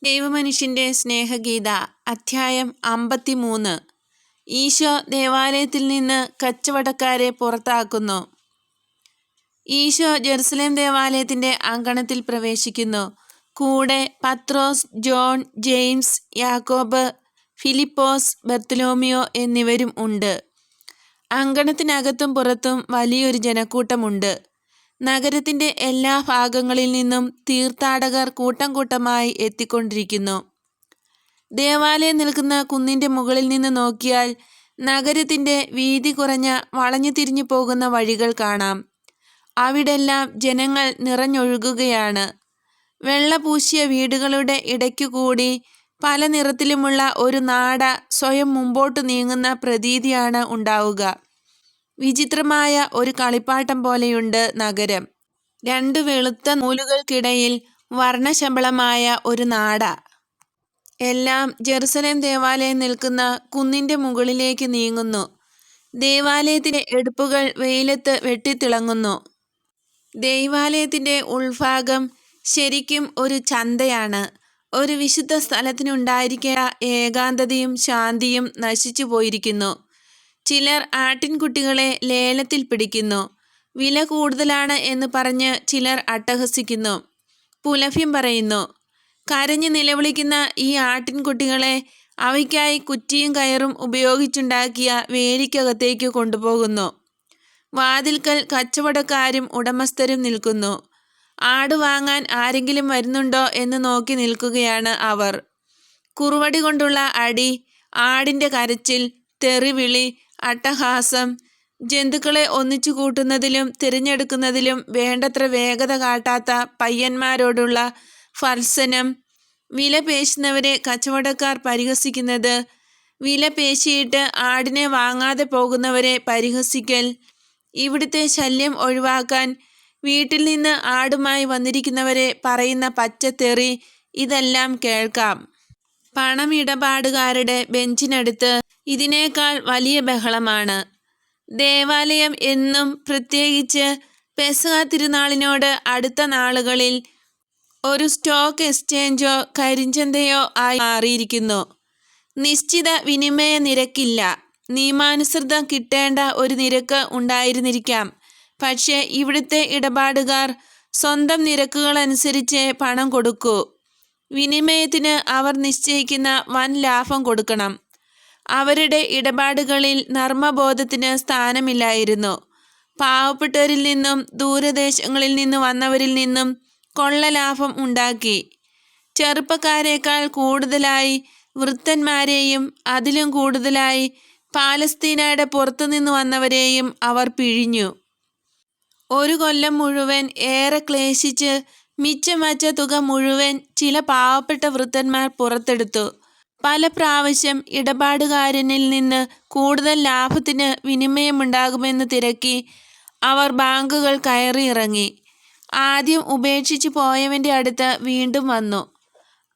ദൈവമനുഷ്യൻ്റെ സ്നേഹഗീത അധ്യായം 53. ഈശോ ദേവാലയത്തിൽ നിന്ന് കച്ചവടക്കാരെ പുറത്താക്കുന്നു. ഈശോ ജെറുസലേം ദേവാലയത്തിൻ്റെ അങ്കണത്തിൽ പ്രവേശിക്കുന്നു. കൂടെ പത്രോസ്, ജോൺ, ജെയിംസ്, യാക്കോബ്, ഫിലിപ്പോസ്, ബർത്തലോമിയോ എന്നിവരും ഉണ്ട്. അങ്കണത്തിനകത്തും പുറത്തും വലിയൊരു ജനക്കൂട്ടമുണ്ട്. നഗരത്തിൻ്റെ എല്ലാ ഭാഗങ്ങളിൽ നിന്നും തീർത്ഥാടകർ കൂട്ടം കൂട്ടമായി എത്തിക്കൊണ്ടിരിക്കുന്നു. ദേവാലയം നിൽക്കുന്ന കുന്നിൻ്റെ മുകളിൽ നിന്ന് നോക്കിയാൽ നഗരത്തിൻ്റെ വീതി കുറഞ്ഞ വളഞ്ഞു തിരിഞ്ഞു പോകുന്ന വഴികൾ കാണാം. അവിടെല്ലാം ജനങ്ങൾ നിറഞ്ഞൊഴുകുകയാണ്. വെള്ള പൂശിയ വീടുകളുടെ ഇടയ്ക്കുകൂടി പല നിറത്തിലുമുള്ള ഒരു നാട സ്വയം മുമ്പോട്ട് നീങ്ങുന്ന പ്രതീതിയാണ് ഉണ്ടാവുക. വിചിത്രമായ ഒരു കളിപ്പാട്ടം പോലെയുണ്ട് നഗരം. 2 വെളുത്ത നൂലുകൾക്കിടയിൽ വർണ്ണശബളമായ ഒരു നാട. എല്ലാം ജെറുസലേം ദേവാലയം നിൽക്കുന്ന കുന്നിൻ്റെ മുകളിലേക്ക് നീങ്ങുന്നു. ദേവാലയത്തിൻ്റെ എടുപ്പുകൾ വെയിലത്ത് വെട്ടിത്തിളങ്ങുന്നു. ദൈവാലയത്തിൻ്റെ ഉൾഭാഗം ശരിക്കും ഒരു ചന്തയാണ്. ഒരു വിശുദ്ധ സ്ഥലത്തിനുണ്ടായിരിക്കേണ്ട ഏകാന്തതയും ശാന്തിയും നശിച്ചു പോയിരിക്കുന്നു. ചിലർ ആട്ടിൻകുട്ടികളെ ലേലത്തിൽ പിടിക്കുന്നു. വില കൂടുതലാണ് എന്ന് പറഞ്ഞ് ചിലർ അട്ടഹസിക്കുന്നു, പുലഭ്യം പറയുന്നു. കരഞ്ഞു നിലവിളിക്കുന്ന ഈ ആട്ടിൻകുട്ടികളെ അവയ്ക്കായി കുറ്റിയും കയറും ഉപയോഗിച്ചുണ്ടാക്കിയ വേലിക്കകത്തേക്ക് കൊണ്ടുപോകുന്നു. വാതിൽക്കൽ കച്ചവടക്കാരും ഉടമസ്ഥരും നിൽക്കുന്നു. ആട് വാങ്ങാൻ ആരെങ്കിലും വരുന്നുണ്ടോ എന്ന് നോക്കി നിൽക്കുകയാണ് അവർ. കുറുവടി കൊണ്ടുള്ള അടി, ആടിൻ്റെ കരച്ചിൽ, തെറിവിളി, അട്ടഹാസം, ജന്തുക്കളെ ഒന്നിച്ചു കൂട്ടുന്നതിലും തിരഞ്ഞെടുക്കുന്നതിലും വേണ്ടത്ര വേഗത കാട്ടാത്ത പയ്യന്മാരോടുള്ള ഭർത്സനം, വില പേശുന്നവരെ കച്ചവടക്കാർ പരിഹസിക്കുന്നത്, വില പേശിയിട്ട് ആടിനെ വാങ്ങാതെ പോകുന്നവരെ പരിഹസിക്കൽ, ഇവിടുത്തെ ശല്യം ഒഴിവാക്കാൻ വീട്ടിൽ നിന്ന് ആടുമായി വന്നിരിക്കുന്നവരെ പറയുന്ന പച്ചത്തെറി, ഇതെല്ലാം കേൾക്കാം. പണമിടപാടുകാരുടെ ബെഞ്ചിനടുത്ത് ഇതിനേക്കാൾ വലിയ ബഹളമാണ്. ദേവാലയം എന്നും, പ്രത്യേകിച്ച് പെസഹ തിരുനാളിനോട് അടുത്ത നാളുകളിൽ, ഒരു സ്റ്റോക്ക് എക്സ്ചേഞ്ചോ കരിഞ്ചന്തയോ ആയി മാറിയിരിക്കുന്നു. നിശ്ചിത വിനിമയ നിരക്കില്ല. നിയമാനുസൃതം കിട്ടേണ്ട ഒരു നിരക്ക് ഉണ്ടായിരുന്നിരിക്കാം. പക്ഷേ ഇവിടുത്തെ ഇടപാടുകാർ സ്വന്തം നിരക്കുകളനുസരിച്ച് പണം കൊടുക്കൂ. വിനിമയത്തിന് അവർ നിശ്ചയിക്കുന്ന വൻ ലാഭം കൊടുക്കണം. അവരുടെ ഇടപാടുകളിൽ നർമ്മബോധത്തിന് സ്ഥാനമില്ലായിരുന്നു. പാവപ്പെട്ടവരിൽ നിന്നും ദൂരദേശങ്ങളിൽ നിന്ന് വന്നവരിൽ നിന്നും കൊള്ളലാഭം ഉണ്ടാക്കി. ചെറുപ്പക്കാരേക്കാൾ കൂടുതലായി വൃദ്ധന്മാരെയും അതിലും കൂടുതലായി പാലസ്തീനയുടെ പുറത്തുനിന്ന് വന്നവരെയും അവർ പിഴിഞ്ഞു. 1 കൊല്ലം മുഴുവൻ ഏറെ ക്ലേശിച്ച് മിച്ചം വച്ച തുക മുഴുവൻ ചില പാവപ്പെട്ട വൃദ്ധന്മാർ പുറത്തെടുത്തു. പല പ്രാവശ്യം ഇടപാടുകാരനിൽ നിന്ന് കൂടുതൽ ലാഭത്തിന് വിനിമയമുണ്ടാകുമെന്ന് തിരക്കി അവർ ബാങ്കുകൾ കയറിയിറങ്ങി. ആദ്യം ഉപേക്ഷിച്ചു പോയവൻ്റെ അടുത്ത് വീണ്ടും വന്നു.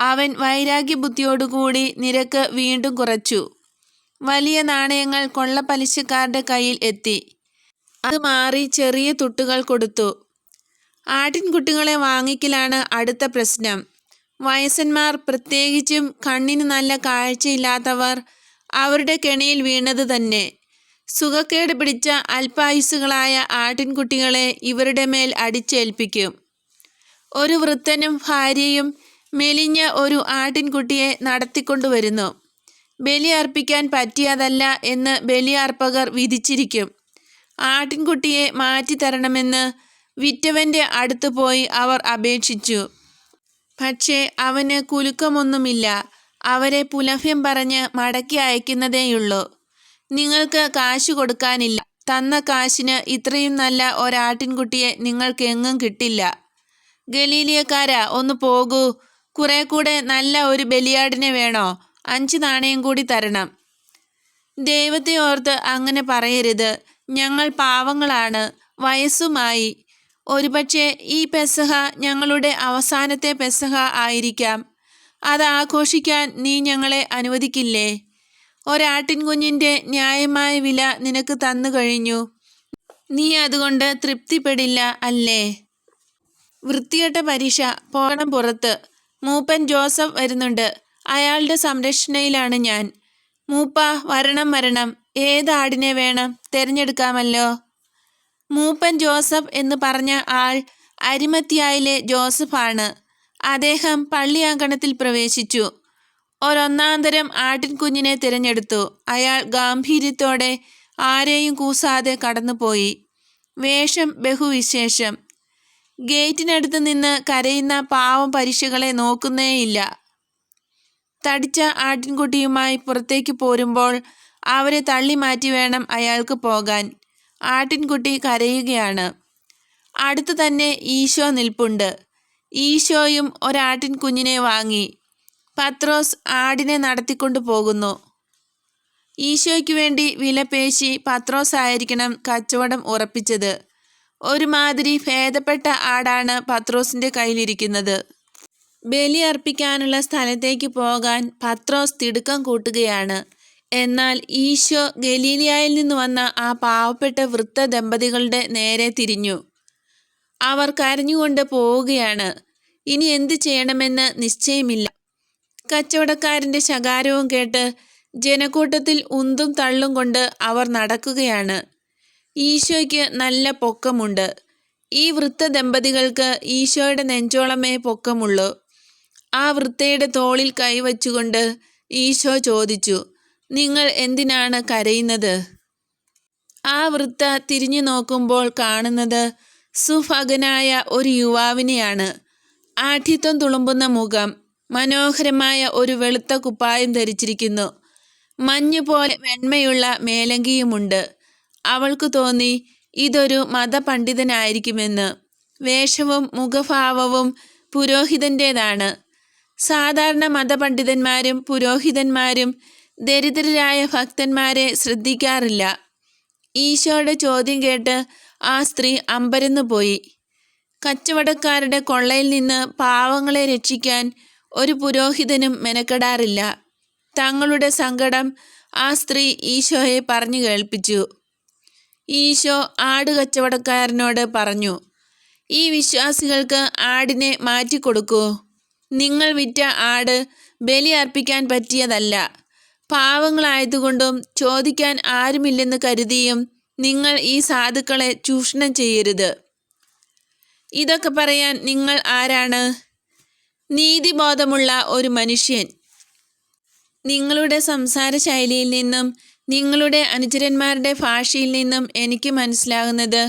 അവൻ വൈരാഗ്യബുദ്ധിയോടുകൂടി നിരക്ക് വീണ്ടും കുറച്ചു. വലിയ നാണയങ്ങൾ കൊള്ളപ്പലിശക്കാരുടെ കയ്യിൽ എത്തി. അത് മാറി ചെറിയ തുട്ടുകൾ കൊടുത്തു. ആട്ടിൻകുട്ടികളെ വാങ്ങിക്കലാണ് അടുത്ത പ്രശ്നം. വയസ്സന്മാർ, പ്രത്യേകിച്ചും കണ്ണിന് നല്ല കാഴ്ചയില്ലാത്തവർ, അവരുടെ കെണിയിൽ വീണത് തന്നെ. സുഖക്കേട് പിടിച്ച അല്പായുസ്സുകളായ ആട്ടിൻകുട്ടികളെ ഇവരുടെ മേൽ അടിച്ചേൽപ്പിക്കും. ഒരു വൃദ്ധനും ഭാര്യയും മെലിഞ്ഞ ഒരു ആട്ടിൻകുട്ടിയെ നടത്തിക്കൊണ്ടുവരുന്നു. ബലി അർപ്പിക്കാൻ പറ്റിയതല്ല എന്ന് ബലിയർപ്പകർ വിധിച്ചിരിക്കും. ആട്ടിൻകുട്ടിയെ മാറ്റിത്തരണമെന്ന് വിറ്റവൻ്റെ അടുത്ത് പോയി അവർ അപേക്ഷിച്ചു. പക്ഷേ അവന് കുലുക്കമൊന്നുമില്ല. അവരെ പുലഭ്യം പറഞ്ഞ് മടക്കി അയക്കുന്നതേയുള്ളൂ. നിങ്ങൾക്ക് കാശ് കൊടുക്കാനില്ല. തന്ന കാശിന് ഇത്രയും നല്ല ഒരാട്ടിൻകുട്ടിയെ നിങ്ങൾക്കെങ്ങും കിട്ടില്ല. ഗലീലിയക്കാരാ, ഒന്ന് പോകൂ. കുറെ കൂടെ നല്ല ഒരു ബലിയാടിനെ വേണോ? 5 നാണയം കൂടി തരണം. ദൈവത്തെ ഓർത്ത് അങ്ങനെ പറയരുത്. ഞങ്ങൾ പാവങ്ങളാണ്, വയസ്സുമായി. ഒരുപക്ഷെ ഈ പെസഹ ഞങ്ങളുടെ അവസാനത്തെ പെസഹ ആയിരിക്കാം. അത് ആഘോഷിക്കാൻ നീ ഞങ്ങളെ അനുവദിക്കില്ലേ? ഒരാട്ടിൻകുഞ്ഞിൻ്റെ ന്യായമായ വില നിനക്ക് തന്നു കഴിഞ്ഞു. നീ അതുകൊണ്ട് തൃപ്തിപ്പെടില്ല അല്ലേ? വൃത്തികെട്ട പരീക്ഷ, പോകണം പുറത്ത്. മൂപ്പൻ ജോസഫ് വരുന്നുണ്ട്. അയാളുടെ സംരക്ഷണയിലാണ് ഞാൻ. മൂപ്പ വരണം വരണം. ഏത് ആടിനെ വേണം? തിരഞ്ഞെടുക്കാമല്ലോ. മൂപ്പൻ ജോസഫ് എന്ന് പറഞ്ഞ ആൾ അരിമത്യായിലെ ജോസഫാണ്. അദ്ദേഹം പള്ളിയാങ്കണത്തിൽ പ്രവേശിച്ചു. ഒരൊന്നാന്തരം ആട്ടിൻകുഞ്ഞിനെ തിരഞ്ഞെടുത്തു. അയാൾ ഗാംഭീര്യത്തോടെ ആരെയും കൂസാതെ കടന്നുപോയി. വേഷം ബഹുവിശേഷം. ഗേറ്റിനടുത്ത് നിന്ന് കരയുന്ന പാവം പരീക്ഷകളെ നോക്കുന്നേയില്ല. തടിച്ച ആട്ടിൻകുട്ടിയുമായി പുറത്തേക്ക് പോരുമ്പോൾ അവരെ തള്ളി മാറ്റി വേണം അയാൾക്ക് പോകാൻ. ആട്ടിൻകുട്ടി കരയുകയാണ്. അടുത്തു തന്നെ ഈശോ നിൽപ്പുണ്ട്. ഈശോയും ഒരാട്ടിൻകുഞ്ഞിനെ വാങ്ങി. പത്രോസ് ആടിനെ നടത്തിക്കൊണ്ടു പോകുന്നു. ഈശോയ്ക്ക് വേണ്ടി വിലപേശി പത്രോസ് ആയിരിക്കണം കച്ചവടം ഉറപ്പിച്ചത്. ഒരുമാതിരി ഭേദപ്പെട്ട ആടാണ് പത്രോസിന്റെ കയ്യിലിരിക്കുന്നത്. ബലി അർപ്പിക്കാനുള്ള സ്ഥലത്തേക്ക് പോകാൻ പത്രോസ് തിടുക്കം കൂട്ടുകയാണ്. എന്നാൽ ഈശോ ഗലീലയായിൽ നിന്ന് വന്ന ആ പാവപ്പെട്ട വൃദ്ധ ദമ്പതികളുടെ നേരെ തിരിഞ്ഞു. അവർ കരഞ്ഞുകൊണ്ട് പോവുകയാണ്. ഇനി എന്ത് ചെയ്യണമെന്ന് നിശ്ചയമില്ല. കച്ചവടക്കാരൻ്റെ ശകാരവും കേട്ട് ജനക്കൂട്ടത്തിൽ ഉന്തും തള്ളും കൊണ്ട് അവർ നടക്കുകയാണ്. ഈശോയ്ക്ക് നല്ല പൊക്കമുണ്ട്. ഈ വൃദ്ധ ദമ്പതികൾക്ക് ഈശോയുടെ നെഞ്ചോളമേ പൊക്കമുള്ളൂ. ആ വൃദ്ധയുടെ തോളിൽ കൈവച്ചുകൊണ്ട് ഈശോ ചോദിച്ചു, നിങ്ങൾ എന്തിനാണ് കരയുന്നത്? ആ വൃദ്ധ തിരിഞ്ഞു നോക്കുമ്പോൾ കാണുന്നത് സുഭഗനായ ഒരു യുവാവിനെയാണ്. ആഠ്യത്വം തുളുമ്പുന്ന മുഖം, മനോഹരമായ ഒരു വെളുത്ത കുപ്പായം ധരിച്ചിരിക്കുന്നു. മഞ്ഞുപോലെ വെണ്മയുള്ള മേലങ്കിയുമുണ്ട്. അവൾക്ക് തോന്നി ഇതൊരു മതപണ്ഡിതനായിരിക്കുമെന്ന്. വേഷവും മുഖഭാവവും പുരോഹിതൻ്റേതാണ്. സാധാരണ മതപണ്ഡിതന്മാരും പുരോഹിതന്മാരും ദരിദ്രരായ ഭക്തന്മാരെ ശ്രദ്ധിക്കാറില്ല. ഈശോയുടെ ചോദ്യം കേട്ട് ആ സ്ത്രീ അമ്പരന്നു പോയി. കച്ചവടക്കാരുടെ കൊള്ളയിൽ നിന്ന് പാവങ്ങളെ രക്ഷിക്കാൻ ഒരു പുരോഹിതനും മെനക്കെടാറില്ല. തങ്ങളുടെ സങ്കടം ആ സ്ത്രീ ഈശോയെ പറഞ്ഞു കേൾപ്പിച്ചു. ഈശോ ആട് കച്ചവടക്കാരനോട് പറഞ്ഞു, ഈ വിശ്വാസികൾക്ക് ആടിനെ മാറ്റിക്കൊടുക്കൂ. നിങ്ങൾ വിറ്റ ആട് ബലി അർപ്പിക്കാൻ പറ്റിയതല്ല. പാവങ്ങളായതുകൊണ്ടും ചോദിക്കാൻ ആരുമില്ലെന്ന് കരുതിയും നിങ്ങൾ ഈ സാധുക്കളെ ചൂഷണം ചെയ്യരുത്. ഇതൊക്കെ പറയാൻ നിങ്ങൾ ആരാണ്? നീതിബോധമുള്ള ഒരു മനുഷ്യൻ. നിങ്ങളുടെ സംസാര ശൈലിയിൽ നിന്നും നിങ്ങളുടെ അനുചരന്മാരുടെ ഭാഷയിൽ നിന്നും എനിക്ക് മനസ്സിലാകുന്നത്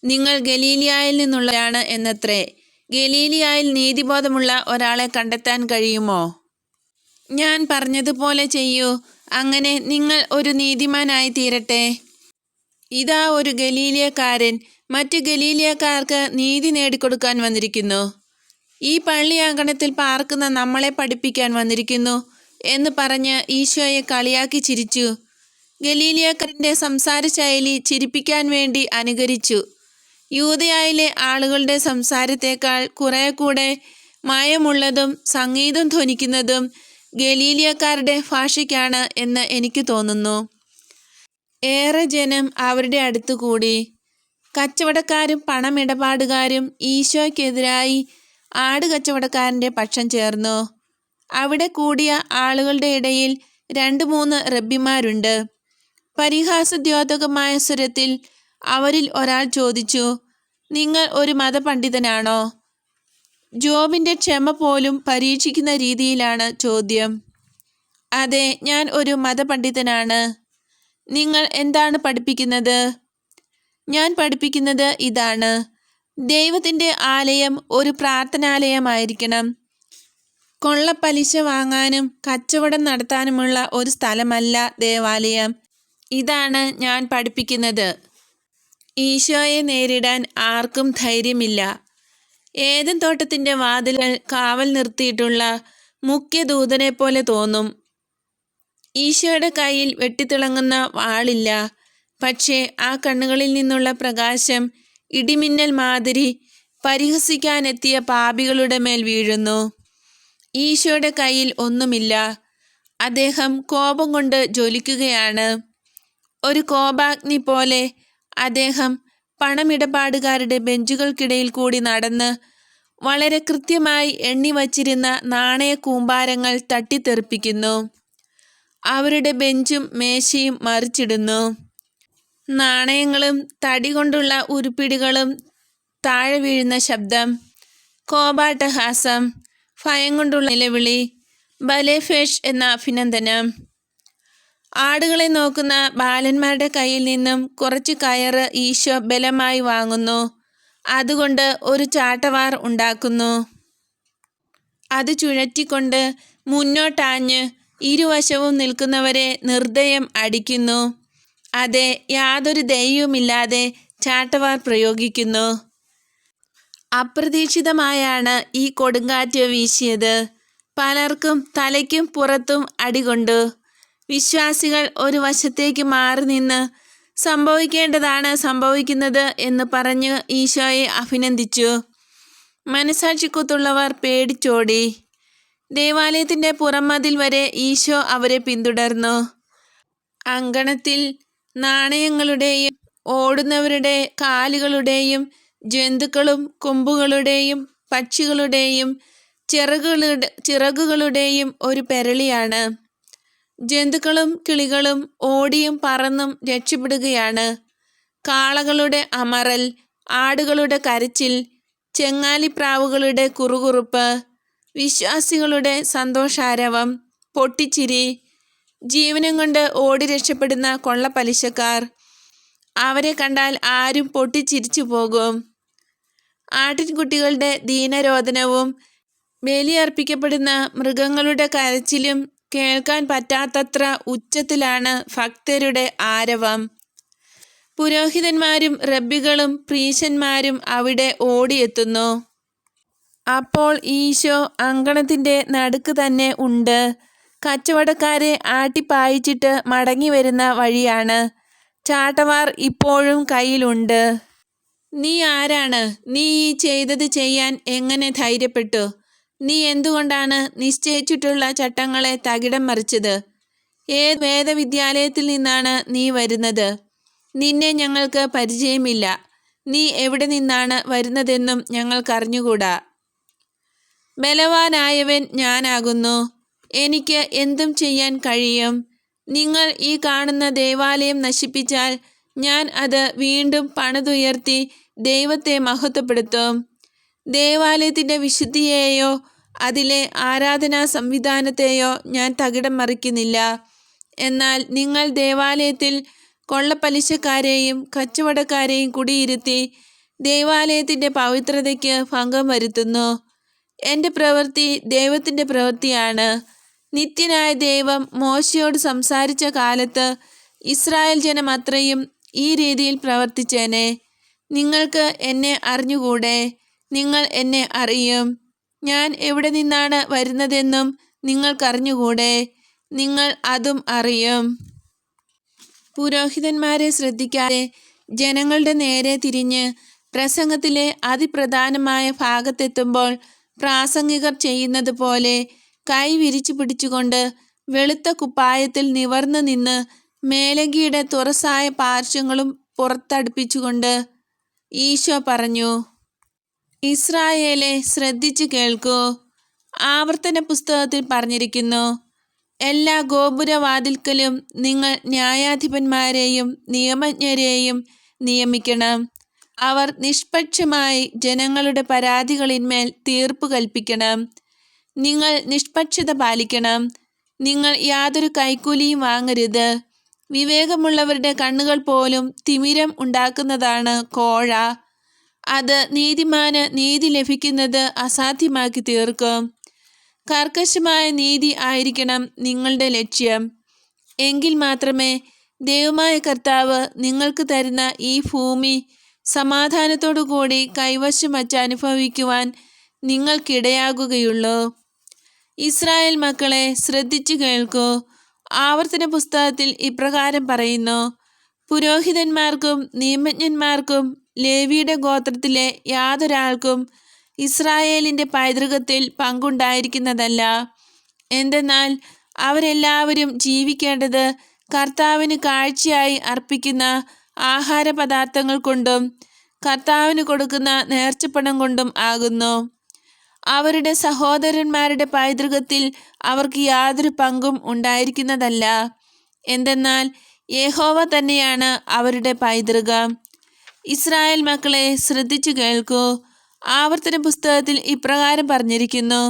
നിങ്ങൾ ഗലീലയായിൽ നിന്നുള്ളവരാണ് എന്നത്രേ. ഗലീലയായിൽ നീതിബോധമുള്ള ഒരാളെ കണ്ടെത്താൻ കഴിയുമോ? ഞാൻ പറഞ്ഞതുപോലെ ചെയ്യൂ. അങ്ങനെ നിങ്ങൾ ഒരു നീതിമാനായി തീരട്ടെ. ഇതാ ഒരു ഗലീലയക്കാരൻ മറ്റു ഗലീലയക്കാർക്ക് നീതി നേടിക്കൊടുക്കാൻ വന്നിരിക്കുന്നു. ഈ പള്ളിയാങ്കണത്തിൽ പാർക്കുന്ന നമ്മളെ പഠിപ്പിക്കാൻ വന്നിരിക്കുന്നു എന്ന് പറഞ്ഞ് ഈശോയെ കളിയാക്കി ചിരിച്ചു. ഗലീലയക്കാരൻ്റെ സംസാര ശൈലി ചിരിപ്പിക്കാൻ വേണ്ടി അനുകരിച്ചു. യൂദയായിലെ ആളുകളുടെ സംസാരത്തേക്കാൾ കുറെ കൂടെ മയമുള്ളതും സംഗീതം ധ്വനിക്കുന്നതും ഗലീലയക്കാരുടെ ഭാഷയ്ക്കാണ് എന്ന് എനിക്ക് തോന്നുന്നു. ഏറെ ജനം അവരുടെ അടുത്തു കൂടി. കച്ചവടക്കാരും പണമിടപാടുകാരും ഈശോയ്ക്കെതിരായി ആട് കച്ചവടക്കാരൻ്റെ പക്ഷം ചേർന്നു. അവിടെ കൂടിയ ആളുകളുടെ ഇടയിൽ 2-3 റബ്ബിമാരുണ്ട്. പരിഹാസദ്യോതകമായ സ്വരത്തിൽ അവരിൽ ഒരാൾ ചോദിച്ചു, നിങ്ങൾ ഒരു മതപണ്ഡിതനാണോ? ജോബിൻ്റെ ക്ഷമ പോലും പരീക്ഷിക്കുന്ന രീതിയിലാണ് ചോദ്യം. അതെ, ഞാൻ ഒരു മതപണ്ഡിതനാണ്. നിങ്ങൾ എന്താണ് പഠിപ്പിക്കുന്നത്? ഞാൻ പഠിപ്പിക്കുന്നത് ഇതാണ്: ദൈവത്തിൻ്റെ ആലയം ഒരു പ്രാർത്ഥനാലയമായിരിക്കണം. കൊള്ളപ്പലിശ വാങ്ങാനും കച്ചവടം നടത്താനുമുള്ള ഒരു സ്ഥലമല്ല ദേവാലയം. ഇതാണ് ഞാൻ പഠിപ്പിക്കുന്നത്. ഈശോയെ നേരിടാൻ ആർക്കും ധൈര്യമില്ല. ഏദൻ തോട്ടത്തിൻ്റെ വാതിലിൽ കാവൽ നിർത്തിയിട്ടുള്ള മുഖ്യദൂതനെ പോലെ തോന്നും. ഈശോയുടെ കയ്യിൽ വെട്ടിത്തിളങ്ങുന്ന വാളില്ല. പക്ഷേ ആ കണ്ണുകളിൽ നിന്നുള്ള പ്രകാശം ഇടിമിന്നൽ മാതിരി പരിഹസിക്കാനെത്തിയ പാപികളുടെ മേൽ വീഴുന്നു. ഈശോയുടെ കയ്യിൽ ഒന്നുമില്ല. അദ്ദേഹം കോപം കൊണ്ട് ജ്വലിക്കുകയാണ്. ഒരു കോപാഗ്നി പോലെ അദ്ദേഹം പണമിടപാടുകാരുടെ ബെഞ്ചുകൾക്കിടയിൽ കൂടി നടന്ന് വളരെ കൃത്യമായി എണ്ണിവച്ചിരുന്ന നാണയ കൂമ്പാരങ്ങൾ തട്ടിത്തെറിപ്പിക്കുന്നു. അവരുടെ ബെഞ്ചും മേശയും മറിച്ചിടുന്നു. നാണയങ്ങളും തടി കൊണ്ടുള്ള ഉരുപ്പിടികളും താഴെ വീഴുന്ന ശബ്ദം, കോപാട്ടഹാസം, ഭയം കൊണ്ടുള്ള നിലവിളി, ബലേഫേഷ് എന്ന അഭിനന്ദനം. ആടുകളെ നോക്കുന്ന ബാലന്മാരുടെ കയ്യിൽ നിന്നും കുറച്ച് കയറ് ഈശോ ബലമായി വാങ്ങുന്നു. അതുകൊണ്ട് ഒരു ചാട്ടവാർ ഉണ്ടാക്കുന്നു. അത് ചുഴറ്റിക്കൊണ്ട് മുന്നോട്ടാഞ്ഞ് ഇരുവശവും നിൽക്കുന്നവരെ നിർദ്ദയം അടിക്കുന്നു. അതെ, യാതൊരു ദയയുമില്ലാതെ ചാട്ടവാർ പ്രയോഗിക്കുന്നു. അപ്രതീക്ഷിതമായാണ് ഈ കൊടുങ്കാറ്റ് വീശിയത്. പലർക്കും തലയ്ക്കും പുറത്തും അടികൊണ്ടു. വിശ്വാസികൾ ഒരു വശത്തേക്ക് മാറി നിന്ന് സംഭവിക്കേണ്ടതാണ് സംഭവിക്കുന്നത് എന്ന് പറഞ്ഞ് ഈശോയെ അഭിനന്ദിച്ചു. മനസാക്ഷിക്കുത്തുള്ളവർ പേടിച്ചോടി. ദേവാലയത്തിൻ്റെ പുറംമതിൽ വരെ ഈശോ അവരെ പിന്തുടർന്നു. അങ്കണത്തിൽ നാണയങ്ങളുടെയും ഓടുന്നവരുടെ കാലുകളുടെയും ജന്തുക്കളും കൊമ്പുകളുടെയും പക്ഷികളുടെയും ചിറകുകളുടെയും ഒരു പെരളിയാണ്. ജന്തുക്കളും കിളികളും ഓടിയും പറന്നും രക്ഷപ്പെടുകയാണ്. കാളകളുടെ അമറൽ, ആടുകളുടെ കരച്ചിൽ, ചെങ്ങാലിപ്രാവുകളുടെ കുറുകുറുപ്പ്, വിശ്വാസികളുടെ സന്തോഷാരവം, പൊട്ടിച്ചിരി, ജീവനം കൊണ്ട് ഓടി രക്ഷപ്പെടുന്ന കൊള്ളപ്പലിശക്കാർ. അവരെ കണ്ടാൽ ആരും പൊട്ടിച്ചിരിച്ചു പോകും. ആട്ടിൻകുട്ടികളുടെ ദീനരോദനവും ബലിയർപ്പിക്കപ്പെടുന്ന മൃഗങ്ങളുടെ കരച്ചിലും കേൾക്കാൻ പറ്റാത്തത്ര ഉച്ചത്തിലാണ് ഭക്തരുടെ ആരവം. പുരോഹിതന്മാരും റബ്ബികളും പ്രീശന്മാരും അവിടെ ഓടിയെത്തുന്നു. അപ്പോൾ ഈശോ അങ്കണത്തിൻ്റെ നടുക്ക് തന്നെ ഉണ്ട്. കച്ചവടക്കാരെ ആട്ടിപ്പായിച്ചിട്ട് മടങ്ങി വരുന്ന വഴിയാണ്. ചാട്ടവാർ ഇപ്പോഴും കയ്യിലുണ്ട്. നീ ആരാണ്? നീ ഈ ചെയ്തത് ചെയ്യാൻ എങ്ങനെ ധൈര്യപ്പെട്ടു? നീ എന്തുകൊണ്ടാണ് നിശ്ചയിച്ചിട്ടുള്ള ചട്ടങ്ങളെ തകിടം മറിച്ചത്? ഏത് വേദവിദ്യാലയത്തിൽ നിന്നാണ് നീ വരുന്നത്? നിന്നെ ഞങ്ങൾക്ക് പരിചയമില്ല. നീ എവിടെ നിന്നാണ് വരുന്നതെന്നും ഞങ്ങൾക്കറിഞ്ഞുകൂടാ. ബലവാനായവൻ ഞാനാകുന്നു. എനിക്ക് എന്തും ചെയ്യാൻ കഴിയും. നിങ്ങൾ ഈ കാണുന്ന ദേവാലയം നശിപ്പിച്ചാൽ ഞാൻ അത് വീണ്ടും പണിതുയർത്തി ദൈവത്തെ മഹത്വപ്പെടുത്തും. ദേവാലയത്തിൻ്റെ വിശുദ്ധിയെയോ അതിലെ ആരാധനാ സംവിധാനത്തെയോ ഞാൻ തകിടം മറിക്കുന്നില്ല. എന്നാൽ നിങ്ങൾ ദേവാലയത്തിൽ കൊള്ളപ്പലിശക്കാരെയും കച്ചവടക്കാരെയും കുടിയിരുത്തി ദേവാലയത്തിൻ്റെ പവിത്രതയ്ക്ക് ഭംഗം വരുത്തുന്നു. എൻ്റെ പ്രവൃത്തി ദൈവത്തിൻ്റെ പ്രവൃത്തിയാണ്. നിത്യനായ ദൈവം മോശയോട് സംസാരിച്ച കാലത്ത് ഇസ്രായേൽ ജനം അത്രയും ഈ രീതിയിൽ പ്രവർത്തിച്ചേനെ. നിങ്ങൾക്ക് എന്നെ അറിഞ്ഞുകൂടെ? നിങ്ങൾ എന്നെ അറിയും. ഞാൻ എവിടെ നിന്നാണ് വരുന്നതെന്നും നിങ്ങൾക്കറിഞ്ഞുകൂടെ? നിങ്ങൾ അതും അറിയും. പുരോഹിതന്മാരെ ശ്രദ്ധിക്കാതെ ജനങ്ങളുടെ നേരെ തിരിഞ്ഞ് പ്രസംഗത്തിലെ അതിപ്രധാനമായ ഭാഗത്തെത്തുമ്പോൾ പ്രാസംഗികർ ചെയ്യുന്നത് പോലെ കൈ വിരിച്ചു പിടിച്ചുകൊണ്ട് വെളുത്ത കുപ്പായത്തിൽ നിവർന്നു നിന്ന് മേലങ്കിയുടെ തുറസായ പാർശ്വങ്ങളും പുറത്തടുപ്പിച്ചുകൊണ്ട് ഈശോ പറഞ്ഞു, ഇസ്രായേലെ, ശ്രദ്ധിച്ചു കേൾക്കൂ. ആവർത്തന പുസ്തകത്തിൽ പറഞ്ഞിരിക്കുന്നു, എല്ലാ ഗോപുരവാതിൽക്കലും നിങ്ങൾ ന്യായാധിപന്മാരെയും നിയമജ്ഞരെയും നിയമിക്കണം. അവർ നിഷ്പക്ഷമായി ജനങ്ങളുടെ പരാതികളിന്മേൽ തീർപ്പ് കൽപ്പിക്കണം. നിങ്ങൾ നിഷ്പക്ഷത പാലിക്കണം. നിങ്ങൾ യാതൊരു കൈക്കൂലിയും വാങ്ങരുത്. വിവേകമുള്ളവരുടെ കണ്ണുകൾ പോലും തിമിരം ഉണ്ടാക്കുന്നതാണ് കോഴ. അത് നീതിമാന് നീതി ലഭിക്കുന്നത് അസാധ്യമാക്കി തീർക്കും. കർക്കശമായ നീതി ആയിരിക്കണം നിങ്ങളുടെ ലക്ഷ്യം. എങ്കിൽ മാത്രമേ ദൈവമായ കർത്താവ് നിങ്ങൾക്ക് തരുന്ന ഈ ഭൂമി സമാധാനത്തോടുകൂടി കൈവശം വച്ച് അനുഭവിക്കുവാൻ നിങ്ങൾക്കിടയാകുകയുള്ളൂ. ഇസ്രായേൽ മക്കളെ, ശ്രദ്ധിച്ചു കേൾക്കൂ. ആവർത്തന പുസ്തകത്തിൽ ഇപ്രകാരം പറയുന്നു, പുരോഹിതന്മാർക്കും നിയമജ്ഞന്മാർക്കും ലേവിയുടെ ഗോത്രത്തിലെ യാതൊരാൾക്കും ഇസ്രായേലിൻ്റെ പൈതൃകത്തിൽ പങ്കുണ്ടായിരിക്കുന്നതല്ല. എന്തെന്നാൽ അവരെല്ലാവരും ജീവിക്കേണ്ടത് കർത്താവിന് കാഴ്ചയായി അർപ്പിക്കുന്ന ആഹാരപദാർത്ഥങ്ങൾ കൊണ്ടും കർത്താവിന് കൊടുക്കുന്ന നേർച്ചപ്പണം കൊണ്ടും ആകുന്നു. അവരുടെ സഹോദരന്മാരുടെ പൈതൃകത്തിൽ അവർക്ക് യാതൊരു പങ്കും ഉണ്ടായിരിക്കുന്നതല്ല. എന്തെന്നാൽ യഹോവ തന്നെയാണ് അവരുടെ പൈതൃകം. ഇസ്രായേൽ മക്കളെ, ശ്രദ്ധിച്ചു കേൾക്കൂ. ആവർത്തന പുസ്തകത്തിൽ ഇപ്രകാരം പറഞ്ഞിരിക്കുന്നു: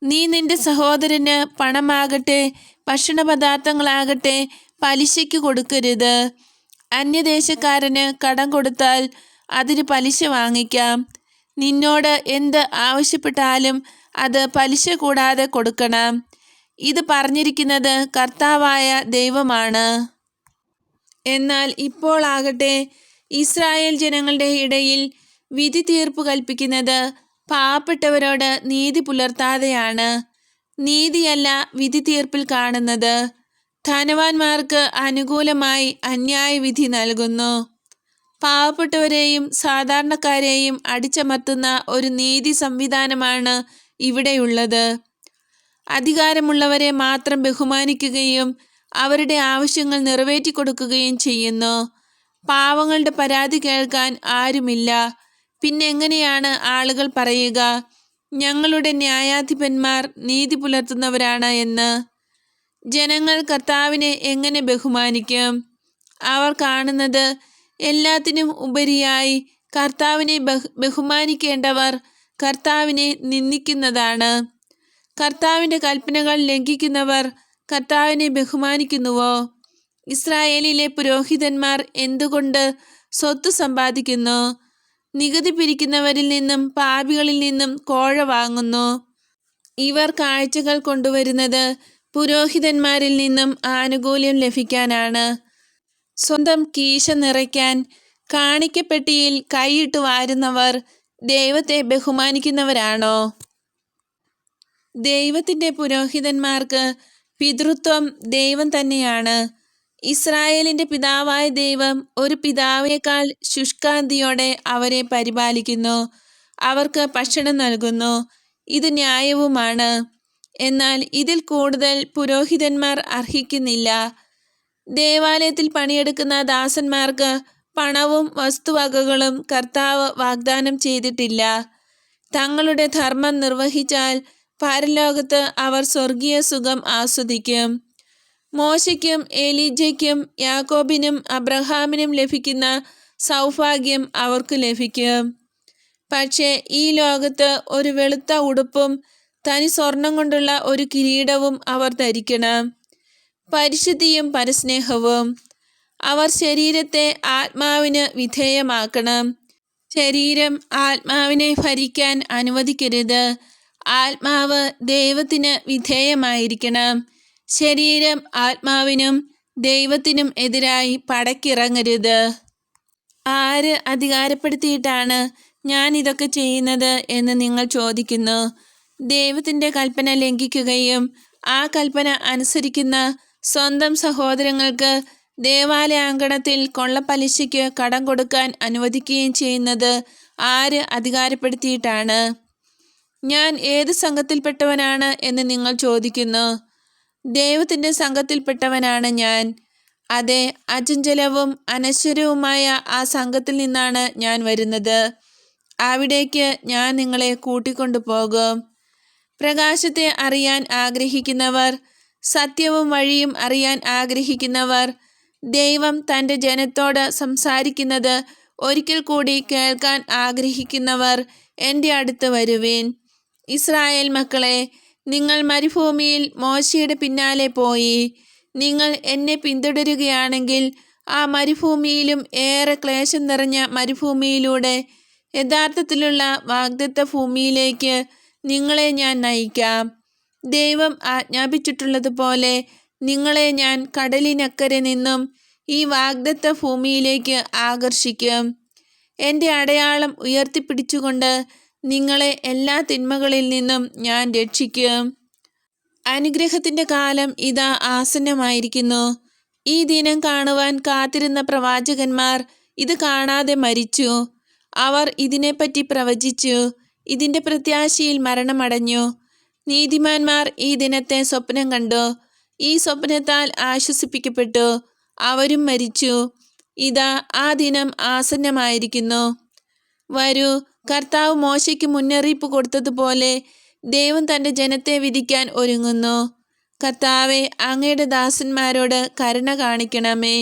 നീ നിന്റെ സഹോദരന് പണമാകട്ടെ ഭക്ഷണപദാർത്ഥങ്ങളാകട്ടെ പലിശയ്ക്ക് കൊടുക്കരുത്. അന്യദേശക്കാരന് കടം കൊടുത്താൽ അതിന് പലിശ വാങ്ങിക്കാം. നിന്നോട് എന്ത് ആവശ്യപ്പെട്ടാലും അത് പലിശ കൂടാതെ കൊടുക്കണം. ഇത് പറഞ്ഞിരിക്കുന്നത് കർത്താവായ ദൈവമാണ്. എന്നാൽ ഇപ്പോൾ ആകട്ടെ, ഇസ്രായേൽ ജനങ്ങളുടെ ഇടയിൽ വിധി തീർപ്പ് കൽപ്പിക്കുന്നത് പാവപ്പെട്ടവരോട് നീതി പുലർത്താതെയാണ്. നീതിയല്ല വിധി തീർപ്പിൽ കാണുന്നത്. ധനവാന്മാർക്ക് അനുകൂലമായി അന്യായവിധി നൽകുന്നു. പാവപ്പെട്ടവരെയും സാധാരണക്കാരെയും അടിച്ചമർത്തുന്ന ഒരു നീതി സംവിധാനമാണ് ഇവിടെയുള്ളത്. അധികാരമുള്ളവരെ മാത്രം ബഹുമാനിക്കുകയും അവരുടെ ആവശ്യങ്ങൾ നിറവേറ്റിക്കൊടുക്കുകയും ചെയ്യുന്നു. പാവങ്ങളുടെ പരാതി കേൾക്കാൻ ആരുമില്ല. പിന്നെങ്ങനെയാണ് ആളുകൾ പറയുക, ഞങ്ങളുടെ ന്യായാധിപന്മാർ നീതി പുലർത്തുന്നവരാണ് എന്ന്? ജനങ്ങൾ കർത്താവിനെ എങ്ങനെ ബഹുമാനിക്കും? അവർ കാണുന്നത് എല്ലാത്തിനും ഉപരിയായി കർത്താവിനെ ബഹുമാനിക്കേണ്ടവർ കർത്താവിനെ നിന്ദിക്കുന്നതാണ്. കർത്താവിൻ്റെ കൽപ്പനകൾ ലംഘിക്കുന്നവർ കർത്താവിനെ ബഹുമാനിക്കുന്നുവോ? ഇസ്രായേലിലെ പുരോഹിതന്മാർ എന്തുകൊണ്ട് സ്വത്ത് സമ്പാദിക്കുന്നു? നികുതി പിരിക്കുന്നവരിൽ നിന്നും പാപികളിൽ നിന്നും കോഴ വാങ്ങുന്നു. ഇവർ കാഴ്ചകൾ കൊണ്ടുവരുന്നത് പുരോഹിതന്മാരിൽ നിന്നും ആനുകൂല്യം ലഭിക്കാനാണ്. സ്വന്തം കീശ നിറയ്ക്കാൻ കാണിക്കപ്പെട്ടിയിൽ കൈയിട്ട് വാരുന്നവർ ദൈവത്തെ ബഹുമാനിക്കുന്നവരാണോ? ദൈവത്തിൻ്റെ പുരോഹിതന്മാർക്ക് പിതൃത്വം ദൈവം തന്നെയാണ്. ഇസ്രായേലിൻ്റെ പിതാവായ ദൈവം ഒരു പിതാവിനേക്കാൾ ശുഷ്കാന്തിയോടെ അവരെ പരിപാലിക്കുന്നു. അവർക്ക് ഭക്ഷണം നൽകുന്നു. ഇത് ന്യായവുമാണ്. എന്നാൽ ഇതിൽ കൂടുതൽ പുരോഹിതന്മാർ അർഹിക്കുന്നില്ല. ദേവാലയത്തിൽ പണിയെടുക്കുന്ന ദാസന്മാർക്ക് പണവും വസ്തുവകകളും കർത്താവ് വാഗ്ദാനം ചെയ്തിട്ടില്ല. തങ്ങളുടെ ധർമ്മം നിർവഹിച്ചാൽ പരലോകത്ത് അവർ സ്വർഗീയ സുഖം ആസ്വദിക്കും. മോശയ്ക്കും എലീജയ്ക്കും യാക്കോബിനും അബ്രഹാമിനും ലഭിക്കുന്ന സൗഭാഗ്യം അവർക്ക് ലഭിക്കും. പക്ഷേ ഈ ലോകത്ത് ഒരു വെളുത്ത ഉടുപ്പും തനി സ്വർണം കൊണ്ടുള്ള ഒരു കിരീടവും അവർ ധരിക്കണം. പരിശുദ്ധിയും പരസ്നേഹവും. അവർ ശരീരത്തെ ആത്മാവിന് വിധേയമാക്കണം. ശരീരം ആത്മാവിനെ ഭരിക്കാൻ അനുവദിക്കരുത്. ആത്മാവ് ദൈവത്തിന് വിധേയമായിരിക്കണം. ശരീരം ആത്മാവിനും ദൈവത്തിനും എതിരായി പടക്കിറങ്ങരുത്. ആര് അധികാരപ്പെടുത്തിയിട്ടാണ് ഞാൻ ഇതൊക്കെ ചെയ്യുന്നത് എന്ന് നിങ്ങൾ ചോദിക്കുന്നു. ദൈവത്തിൻ്റെ കൽപ്പന ലംഘിക്കുകയും ആ കൽപ്പന അനുസരിക്കുന്ന സ്വന്തം സഹോദരങ്ങൾക്ക് ദേവാലയാങ്കണത്തിൽ കൊള്ളപ്പലിശയ്ക്ക് കടം കൊടുക്കാൻ അനുവദിക്കുകയും ചെയ്യുന്നത് ആര് അധികാരപ്പെടുത്തിയിട്ടാണ്? ഞാൻ ഏത് സംഘത്തിൽപ്പെട്ടവനാണ് എന്ന് നിങ്ങൾ ചോദിക്കുന്നു. ദൈവത്തിൻ്റെ സംഘത്തിൽപ്പെട്ടവനാണ് ഞാൻ. അതെ, അചഞ്ചലവും അനശ്വരവുമായ ആ സംഘത്തിൽ നിന്നാണ് ഞാൻ വരുന്നത്. അവിടേക്ക് ഞാൻ നിങ്ങളെ കൂട്ടിക്കൊണ്ടു പോകും. പ്രകാശത്തെ അറിയാൻ ആഗ്രഹിക്കുന്നവർ, സത്യവും വഴിയും അറിയാൻ ആഗ്രഹിക്കുന്നവർ, ദൈവം തൻ്റെ ജനത്തോട് സംസാരിക്കുന്നത് ഒരിക്കൽ കൂടി കേൾക്കാൻ ആഗ്രഹിക്കുന്നവർ എൻ്റെ അടുത്ത് വരുവിൻ. ഇസ്രായേൽ മക്കളെ, നിങ്ങൾ മരുഭൂമിയിൽ മോശയുടെ പിന്നാലെ പോയി. നിങ്ങൾ എന്നെ പിന്തുടരുകയാണെങ്കിൽ ആ മരുഭൂമിയിലും ഏറെ ക്ലേശം നിറഞ്ഞ മരുഭൂമിയിലൂടെ യഥാർത്ഥത്തിലുള്ള വാഗ്ദത്ത ഭൂമിയിലേക്ക് നിങ്ങളെ ഞാൻ നയിക്കാം. ദൈവം ആജ്ഞാപിച്ചിട്ടുള്ളതുപോലെ നിങ്ങളെ ഞാൻ കടലിനക്കരെ നിന്നും ഈ വാഗ്ദത്ത ഭൂമിയിലേക്ക് ആകർഷിക്കും. എൻ്റെ അടയാളം ഉയർത്തിപ്പിടിച്ചുകൊണ്ട് നിങ്ങളെ എല്ലാ തിന്മകളിൽ നിന്നും ഞാൻ രക്ഷിക്കും. അനുഗ്രഹത്തിൻ്റെ കാലം ഇതാ ആസന്നമായിരിക്കുന്നു. ഈ ദിനം കാണുവാൻ കാത്തിരുന്ന പ്രവാചകന്മാർ ഇത് കാണാതെ മരിച്ചു. അവർ ഇതിനെപ്പറ്റി പ്രവചിച്ചു. ഇതിൻ്റെ പ്രത്യാശയിൽ മരണമടഞ്ഞു. നീതിമാന്മാർ ഈ ദിനത്തെ സ്വപ്നം കണ്ടു. ഈ സ്വപ്നത്താൽ ആശ്വസിപ്പിക്കപ്പെട്ടു. അവരും മരിച്ചു. ഇതാ ആ ദിനം ആസന്നമായിരിക്കുന്നു. വരൂ, കർത്താവ് മോശയ്ക്ക് മുന്നറിയിപ്പ് കൊടുത്തതുപോലെ ദൈവം തൻ്റെ ജനത്തെ വിധിക്കാൻ ഒരുങ്ങുന്നു. കർത്താവേ, അങ്ങയുടെ ദാസന്മാരോട് കരുണ കാണിക്കണമേ.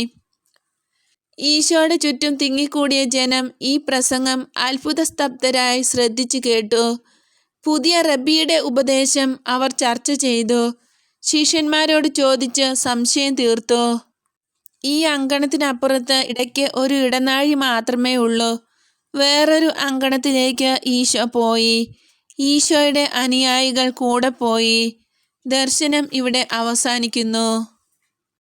ഈശോയുടെ ചുറ്റും തിങ്ങിക്കൂടിയ ജനം ഈ പ്രസംഗം അത്ഭുതസ്തബ്ധരായി ശ്രദ്ധിച്ചു കേട്ടു. പുതിയ റബ്ബിയുടെ ഉപദേശം അവർ ചർച്ച ചെയ്തു. ശിഷ്യന്മാരോട് ചോദിച്ച് സംശയം തീർത്തു. ഈ അങ്കണത്തിനപ്പുറത്ത് ഇടയ്ക്ക് ഒരു ഇടനാഴി മാത്രമേ ഉള്ളൂ. വേറൊരു അങ്കണത്തിലേക്ക് ഈശോ പോയി. ഈശോയുടെ അനുയായികൾ കൂടെ പോയി. ദർശനം ഇവിടെ അവസാനിക്കുന്നു.